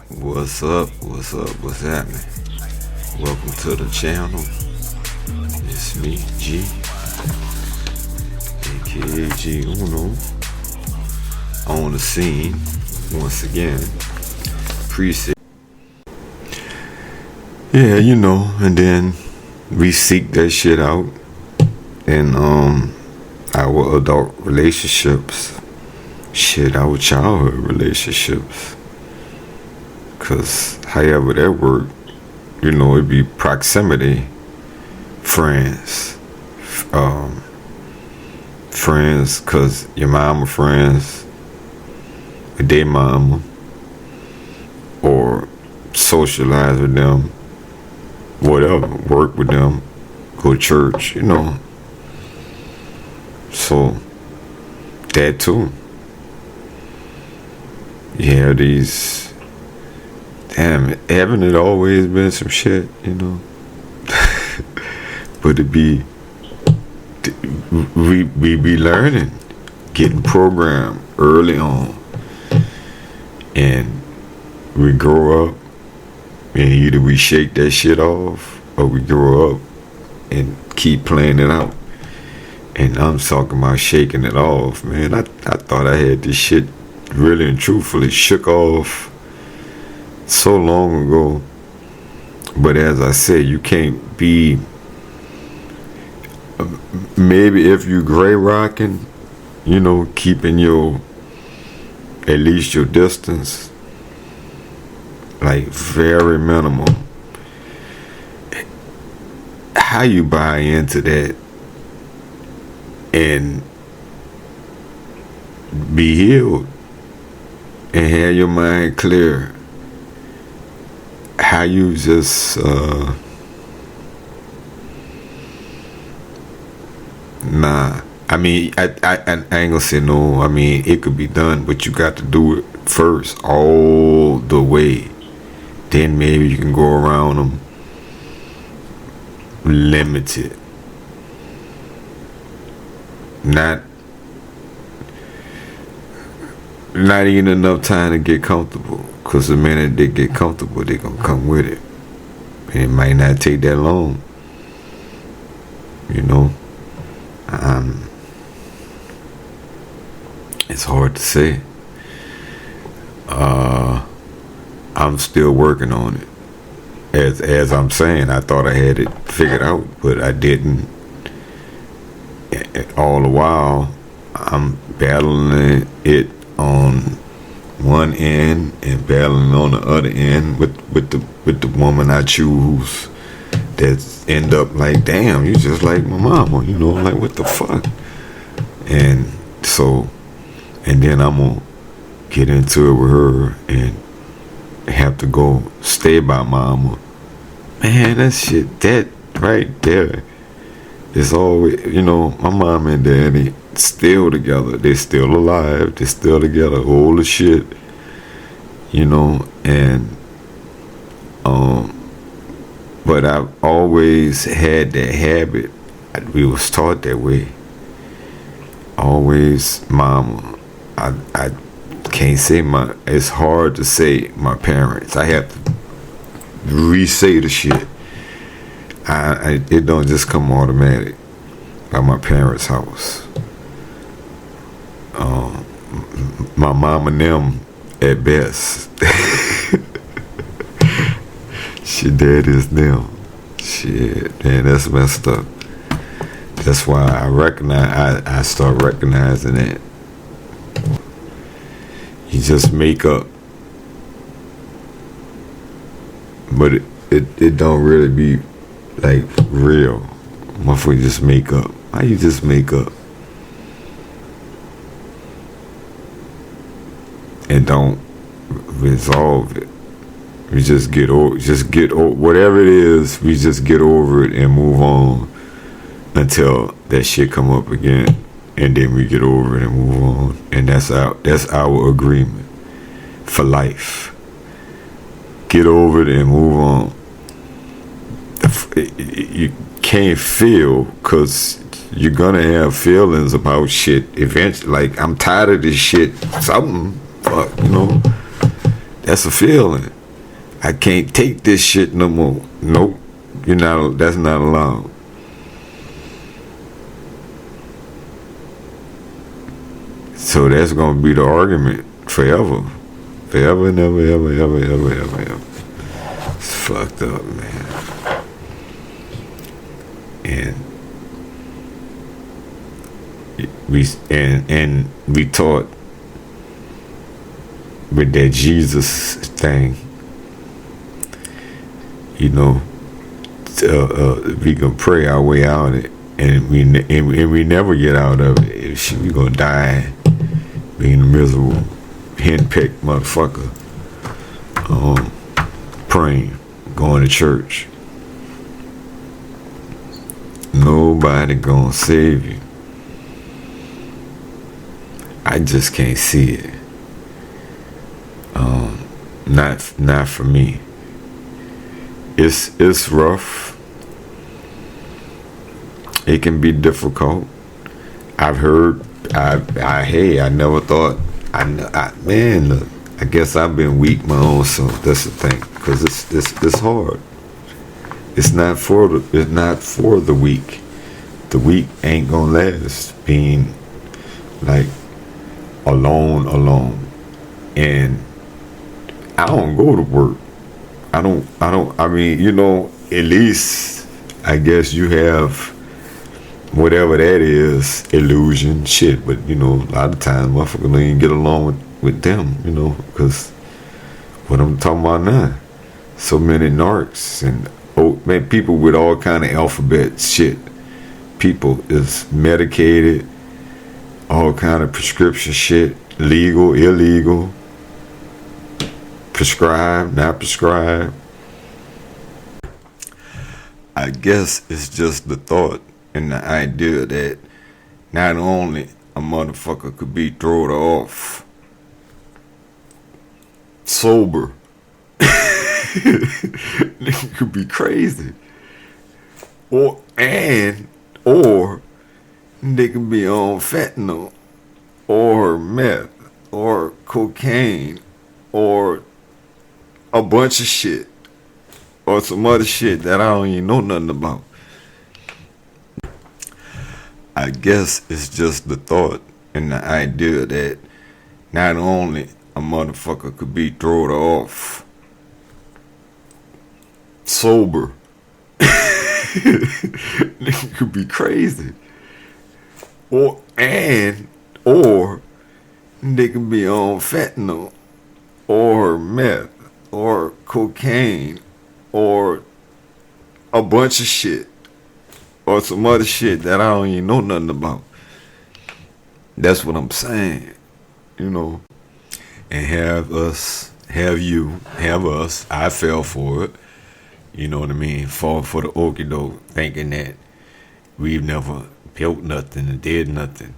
What's up? What's up? What's happening? Welcome to the channel. It's me, G, aka G Uno, on the scene once again. Appreciate. Yeah, and then we seek that shit out in our adult relationships, our childhood relationships. Cause however that work, it'd be proximity, friends, friends, cause your mama friends with their mama, or socialize with them, whatever, work with them, go to church, So that too. You have these. Damn, haven't it always been some shit, But we be learning, getting programmed early on, and we grow up, and either we shake that shit off, or we grow up and keep playing it out. And I'm talking about shaking it off, man. I thought I had this shit really and truthfully shook off so long ago, but as I said, you can't be. Maybe if you gray rocking, keeping at least your distance, like very minimal. How you buy into that and be healed and have your mind clear? How you just nah. I mean, I ain't gonna say no. I mean, it could be done, but you got to do it first, all the way. Then maybe you can go around them limited. Not even enough time to get comfortable. Cause the minute they get comfortable, they gonna come with it. And it might not take that long. It's hard to say. I'm still working on it. As I'm saying, I thought I had it figured out, but I didn't. All the while, I'm battling it on one end and battling on the other end with the woman I choose, that end up like, damn, you just like my mama, like, what the fuck? And so, and then I'm gonna get into it with her and have to go stay by mama. Man, that shit, that right there is always, my mom and daddy still together. They still alive. They still together. All the shit, and but I've always had that habit. We was taught that way. Always, mama. I can't say it's hard to say my parents. I have to re-say the shit. It don't just come automatic. By my parents' house. My mom and them at best. Shit, that is them. Shit, man, that's messed up. That's why I start recognizing that. You just make up. But it don't really be like real. Motherfucker just make up. How you just make up? And don't resolve it. We just get over whatever it is, we just get over it and move on until that shit come up again. And then we get over it and move on. And that's our agreement for life. Get over it and move on. You can't feel, because you're gonna have feelings about shit eventually. Like, I'm tired of this shit. Something, fuck, that's a feeling. I can't take this shit no more. Nope. That's not allowed. So that's gonna be the argument forever. Forever and ever, ever, ever, ever, ever, ever. It's fucked up, man. And we taught with that Jesus thing, we can pray our way out of it, and we never get out of it. We gonna die being a miserable, henpecked motherfucker, praying, going to church. Nobody gonna save you. I just can't see it. Not for me. It's rough. It can be difficult. I've heard. I never thought. Man, look, I guess I've been weak my own self. That's the thing, because it's hard. It's not for the weak. The weak ain't gonna last being like alone. And I don't go to work. I mean, at least I guess you have whatever that is, illusion, shit. But, a lot of times motherfuckers don't even get along with them, because what I'm talking about now, so many narcs and people with all kind of alphabet shit. People is medicated, all kind of prescription shit, legal, illegal, prescribed, not prescribed. I guess it's just the thought and the idea that not only a motherfucker could be thrown off sober, it could be crazy, or they could be on fentanyl or meth or cocaine or a bunch of shit or some other shit that I don't even know nothing about. I guess it's just the thought and the idea that not only a motherfucker could be thrown off sober, it could be crazy, or they could be on fentanyl or meth or cocaine or a bunch of shit or some other shit that I don't even know nothing about. That's what I'm saying, and have us, I fell for it, you know what I mean, fall for the okie doke, thinking that we've never built nothing and did nothing.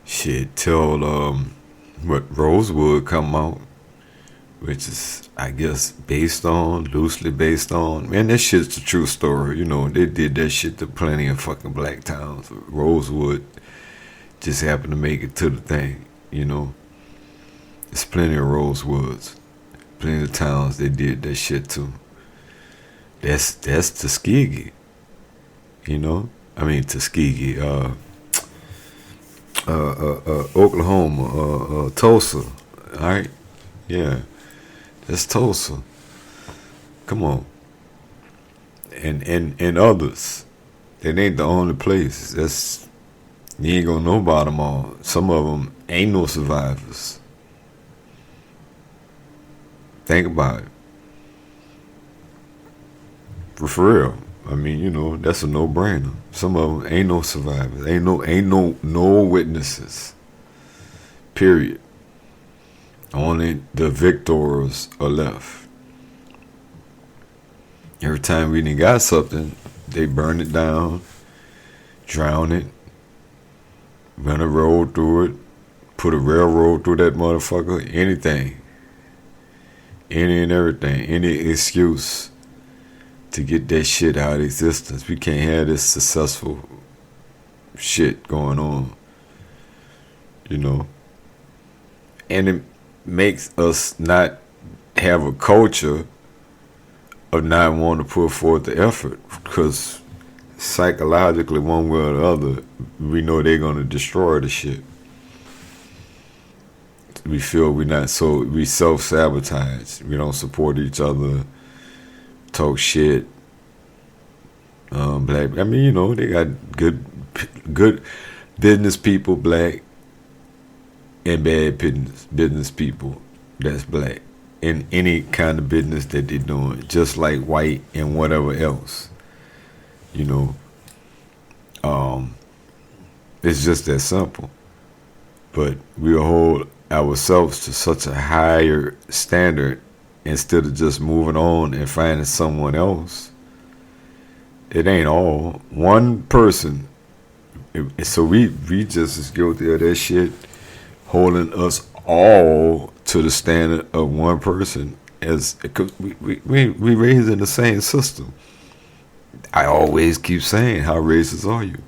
Shit, till Rosewood come out, which is, I guess, loosely based on, man, that shit's a true story. They did that shit to plenty of fucking black towns. Rosewood just happened to make it to the thing, There's plenty of Rosewoods, plenty of towns they did that shit to. That's Tuskegee, Tuskegee, Oklahoma, Tulsa, all right, yeah, that's Tulsa. Come on, and others. That ain't the only place. You ain't gonna know about them all. Some of them ain't no survivors. Think about it. For real. That's a no-brainer. Some of them ain't no survivors. Ain't no witnesses. Period. Only the victors are left. Every time we done got something, they burn it down, drown it, run a road through it, put a railroad through that motherfucker, anything. Any and everything. Any excuse to get that shit out of existence. We can't have this successful shit going on, and it makes us not have a culture of not wanting to put forth the effort, because psychologically, one way or the other, we know they're gonna destroy the shit. We feel we self-sabotage. We don't support each other, talk shit. Black, I mean, they got good business people, black, and bad business people that's black in any kind of business that they're doing, just like white and whatever else. It's just that simple. But we'll hold ourselves to such a higher standard instead of just moving on and finding someone else. It ain't all one person. So we just as guilty of that shit, holding us all to the standard of one person, as because we raised in the same system. I always keep saying, how racist are you?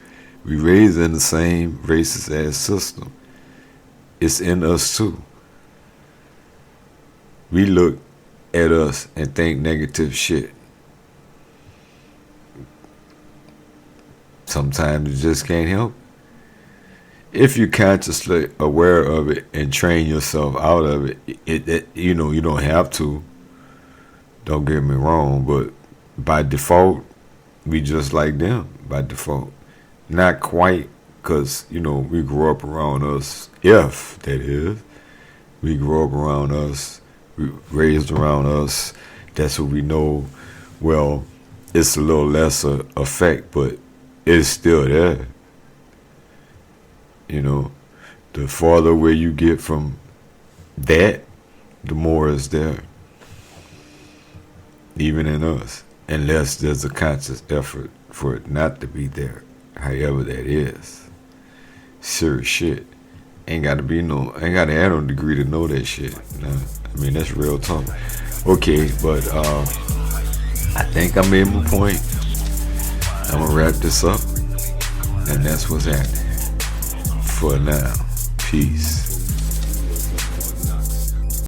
We raised in the same racist ass system. It's in us too. We look at us and think negative shit. Sometimes you just can't help it. If you're consciously aware of it and train yourself out of it, you don't have to. Don't get me wrong, but by default, we just like them by default. Not quite, because, we grew up around us, if that is. We grew up around us, we raised around us, that's what we know. Well, it's a little lesser effect, but it's still there. The farther away you get from that, the more is there. Even in us. Unless there's a conscious effort for it not to be there. However that is. Serious shit. Ain't gotta have no degree to know that shit. Nah, I mean, that's real talk. Okay, but I think I made my point. I'm gonna wrap this up. And that's what's happening. For now. Peace.